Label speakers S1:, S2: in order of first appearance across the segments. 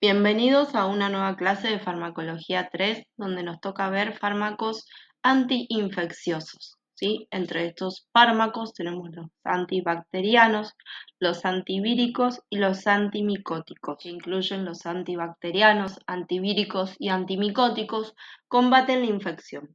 S1: Bienvenidos a una nueva clase de Farmacología 3, donde nos toca ver fármacos antiinfecciosos, ¿sí? Entre estos fármacos tenemos los antibacterianos, los antivíricos y los antimicóticos, que incluyen los antibacterianos, antivíricos y antimicóticos, combaten la infección.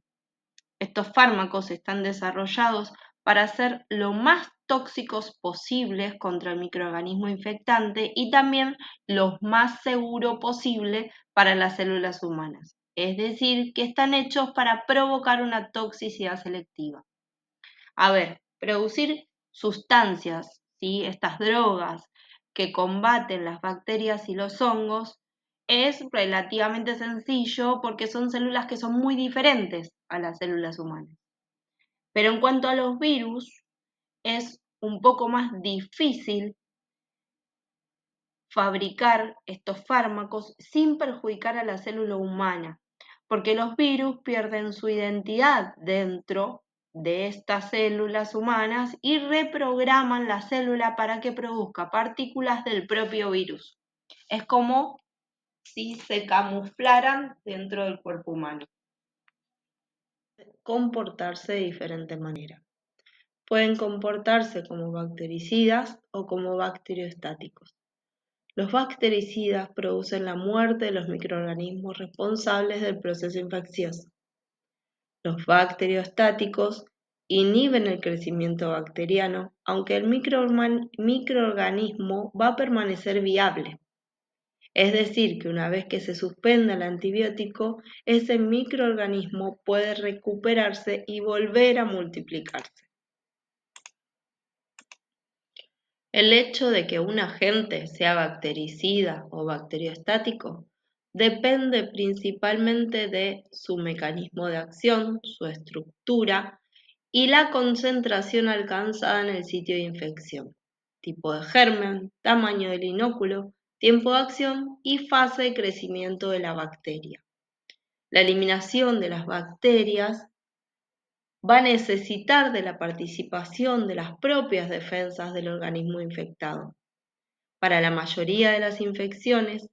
S1: Estos fármacos están desarrollados para ser lo más tóxicos posibles contra el microorganismo infectante y también lo más seguro posible para las células humanas. Es decir, que están hechos para provocar una toxicidad selectiva. A ver, producir sustancias, ¿sí? Estas drogas que combaten las bacterias y los hongos es relativamente sencillo porque son células que son muy diferentes a las células humanas. Pero en cuanto a los virus, es un poco más difícil fabricar estos fármacos sin perjudicar a la célula humana, porque los virus pierden su identidad dentro de estas células humanas y reprograman la célula para que produzca partículas del propio virus. Es como si se camuflaran dentro del cuerpo humano. Comportarse de diferente manera. Pueden comportarse como bactericidas o como bacteriostáticos. Los bactericidas producen la muerte de los microorganismos responsables del proceso infeccioso. Los bacteriostáticos inhiben el crecimiento bacteriano, aunque el microorganismo va a permanecer viable. Es decir, que una vez que se suspenda el antibiótico, ese microorganismo puede recuperarse y volver a multiplicarse. El hecho de que un agente sea bactericida o bacteriostático depende principalmente de su mecanismo de acción, su estructura y la concentración alcanzada en el sitio de infección, tipo de germen, tamaño del inóculo, tiempo de acción y fase de crecimiento de la bacteria. La eliminación de las bacterias va a necesitar de la participación de las propias defensas del organismo infectado. Para la mayoría de las infecciones,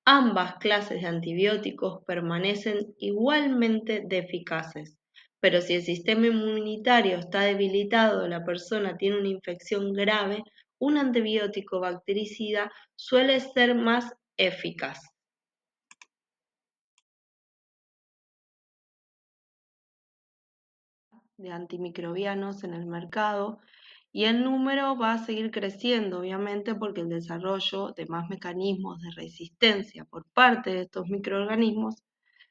S1: ambas clases de antibióticos permanecen igualmente eficaces, pero si el sistema inmunitario está debilitado o la persona tiene una infección grave, un antibiótico bactericida suele ser más eficaz. De antimicrobianos en el mercado y el número va a seguir creciendo, obviamente, porque el desarrollo de más mecanismos de resistencia por parte de estos microorganismos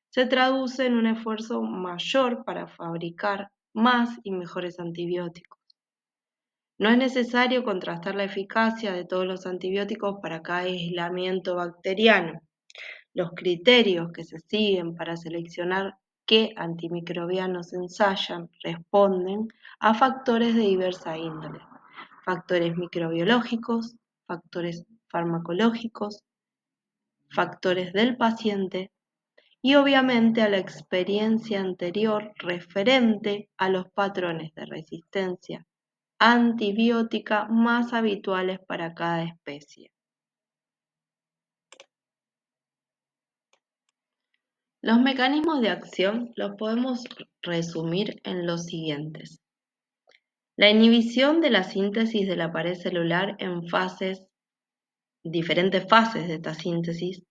S1: se traduce en un esfuerzo mayor para fabricar más y mejores antibióticos. No es necesario contrastar la eficacia de todos los antibióticos para cada aislamiento bacteriano. Los criterios que se siguen para seleccionar qué antimicrobianos ensayan responden a factores de diversa índole, factores microbiológicos, factores farmacológicos, factores del paciente y obviamente a la experiencia anterior referente a los patrones de resistencia antibiótica más habituales para cada especie. Los mecanismos de acción los podemos resumir en los siguientes. La inhibición de la síntesis de la pared celular en diferentes fases de esta síntesis,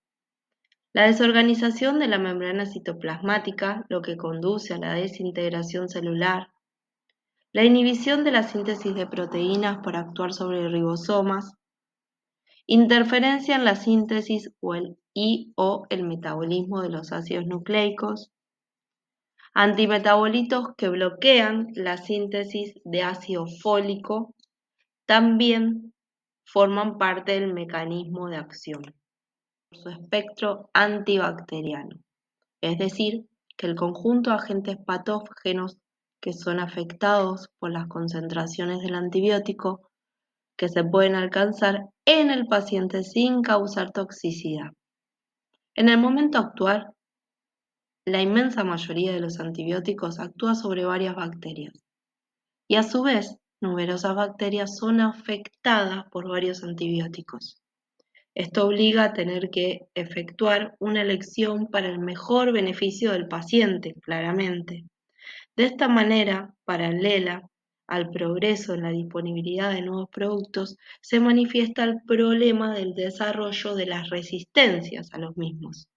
S1: la desorganización de la membrana citoplasmática, lo que conduce a la desintegración celular, la inhibición de la síntesis de proteínas para actuar sobre ribosomas, interferencia en la síntesis o el metabolismo de los ácidos nucleicos, antimetabolitos que bloquean la síntesis de ácido fólico, también forman parte del mecanismo de acción por su espectro antibacteriano, es decir, que el conjunto de agentes patógenos que son afectados por las concentraciones del antibiótico que se pueden alcanzar en el paciente sin causar toxicidad. En el momento actual, la inmensa mayoría de los antibióticos actúa sobre varias bacterias y a su vez numerosas bacterias son afectadas por varios antibióticos. Esto obliga a tener que efectuar una elección para el mejor beneficio del paciente, claramente. De esta manera, paralela al progreso en la disponibilidad de nuevos productos, se manifiesta el problema del desarrollo de las resistencias a los mismos.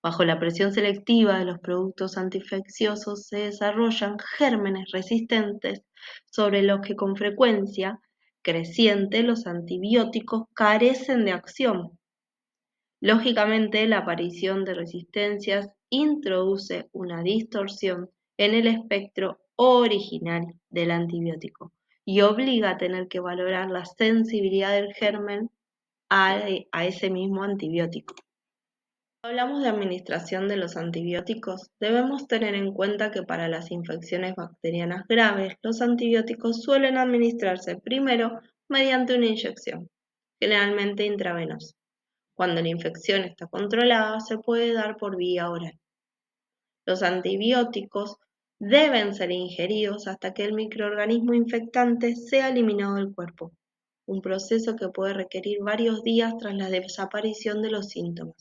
S1: Bajo la presión selectiva de los productos antiinfecciosos se desarrollan gérmenes resistentes sobre los que con frecuencia creciente los antibióticos carecen de acción. Lógicamente, la aparición de resistencias introduce una distorsión en el espectro original del antibiótico y obliga a tener que valorar la sensibilidad del germen a ese mismo antibiótico. Cuando hablamos de administración de los antibióticos, debemos tener en cuenta que para las infecciones bacterianas graves, los antibióticos suelen administrarse primero mediante una inyección, generalmente intravenosa. Cuando la infección está controlada, se puede dar por vía oral. Los antibióticos deben ser ingeridos hasta que el microorganismo infectante sea eliminado del cuerpo, un proceso que puede requerir varios días tras la desaparición de los síntomas.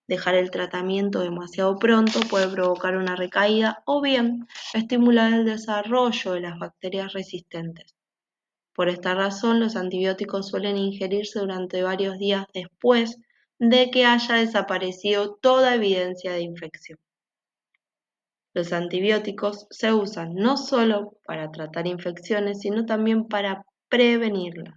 S1: Dejar el tratamiento demasiado pronto puede provocar una recaída o bien estimular el desarrollo de las bacterias resistentes. Por esta razón, los antibióticos suelen ingerirse durante varios días después de que haya desaparecido toda evidencia de infección. Los antibióticos se usan no solo para tratar infecciones, sino también para prevenirlas.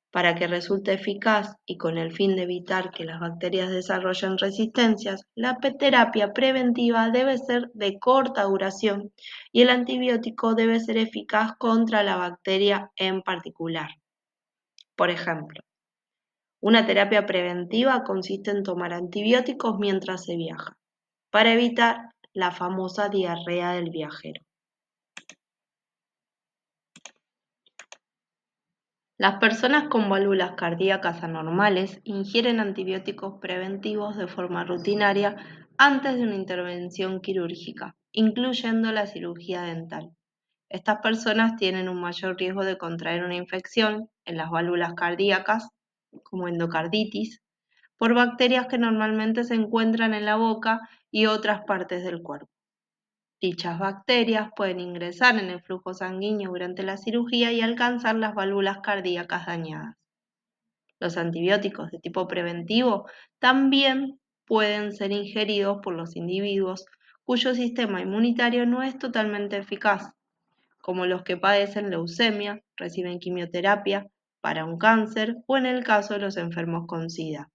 S1: Para que resulte eficaz y con el fin de evitar que las bacterias desarrollen resistencias, la terapia preventiva debe ser de corta duración y el antibiótico debe ser eficaz contra la bacteria en particular. Por ejemplo, una terapia preventiva consiste en tomar antibióticos mientras se viaja, para evitar la famosa diarrea del viajero. Las personas con válvulas cardíacas anormales ingieren antibióticos preventivos de forma rutinaria antes de una intervención quirúrgica, incluyendo la cirugía dental. Estas personas tienen un mayor riesgo de contraer una infección en las válvulas cardíacas, como endocarditis, por bacterias que normalmente se encuentran en la boca y otras partes del cuerpo. Dichas bacterias pueden ingresar en el flujo sanguíneo durante la cirugía y alcanzar las válvulas cardíacas dañadas. Los antibióticos de tipo preventivo también pueden ser ingeridos por los individuos cuyo sistema inmunitario no es totalmente eficaz, como los que padecen leucemia, reciben quimioterapia para un cáncer o en el caso de los enfermos con SIDA.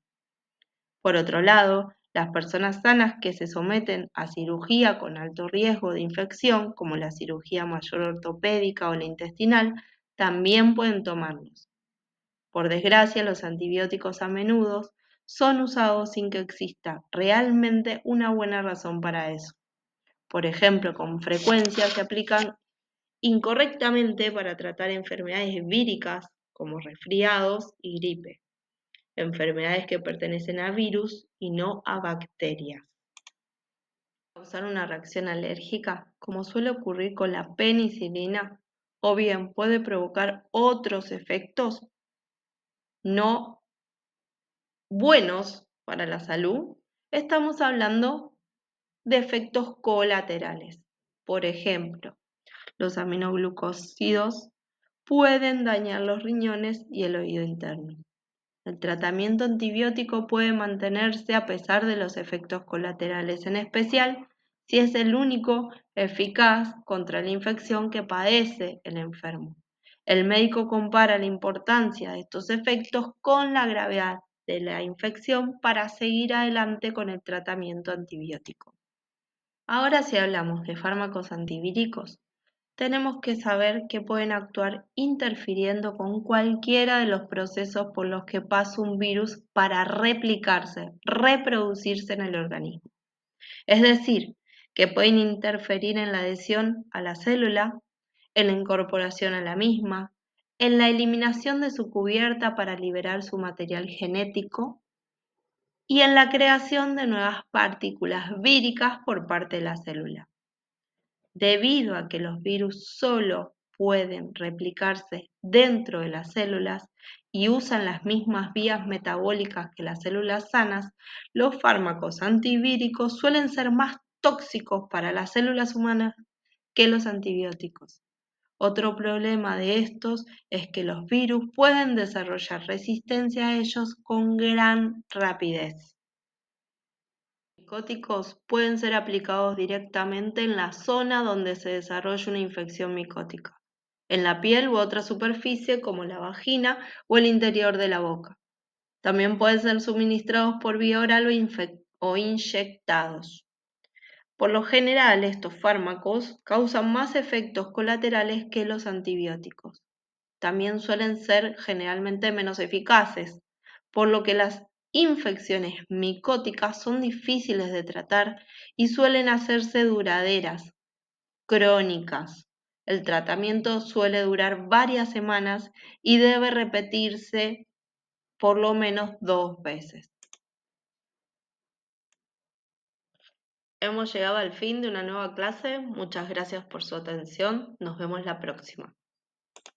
S1: Por otro lado, las personas sanas que se someten a cirugía con alto riesgo de infección, como la cirugía mayor ortopédica o la intestinal, también pueden tomarlos. Por desgracia, los antibióticos a menudo son usados sin que exista realmente una buena razón para eso. Por ejemplo, con frecuencia se aplican incorrectamente para tratar enfermedades víricas como resfriados y gripe, enfermedades que pertenecen a virus y no a bacterias. Causar una reacción alérgica, como suele ocurrir con la penicilina, o bien puede provocar otros efectos no buenos para la salud. Estamos hablando de efectos colaterales. Por ejemplo, los aminoglucósidos pueden dañar los riñones y el oído interno. El tratamiento antibiótico puede mantenerse a pesar de los efectos colaterales, en especial si es el único eficaz contra la infección que padece el enfermo. El médico compara la importancia de estos efectos con la gravedad de la infección para seguir adelante con el tratamiento antibiótico. Ahora, si hablamos de fármacos antivíricos, tenemos que saber que pueden actuar interfiriendo con cualquiera de los procesos por los que pasa un virus para replicarse, reproducirse en el organismo. Es decir, que pueden interferir en la adhesión a la célula, en la incorporación a la misma, en la eliminación de su cubierta para liberar su material genético y en la creación de nuevas partículas víricas por parte de la célula. Debido a que los virus solo pueden replicarse dentro de las células y usan las mismas vías metabólicas que las células sanas, los fármacos antivíricos suelen ser más tóxicos para las células humanas que los antibióticos. Otro problema de estos es que los virus pueden desarrollar resistencia a ellos con gran rapidez. Los micóticos pueden ser aplicados directamente en la zona donde se desarrolla una infección micótica, en la piel u otra superficie como la vagina o el interior de la boca. También pueden ser suministrados por vía oral o inyectados. Por lo general, estos fármacos causan más efectos colaterales que los antibióticos. También suelen ser generalmente menos eficaces, por lo que las infecciones micóticas son difíciles de tratar y suelen hacerse duraderas, crónicas. El tratamiento suele durar varias semanas y debe repetirse por lo menos 2 veces. Hemos llegado al fin de una nueva clase. Muchas gracias por su atención. Nos vemos la próxima.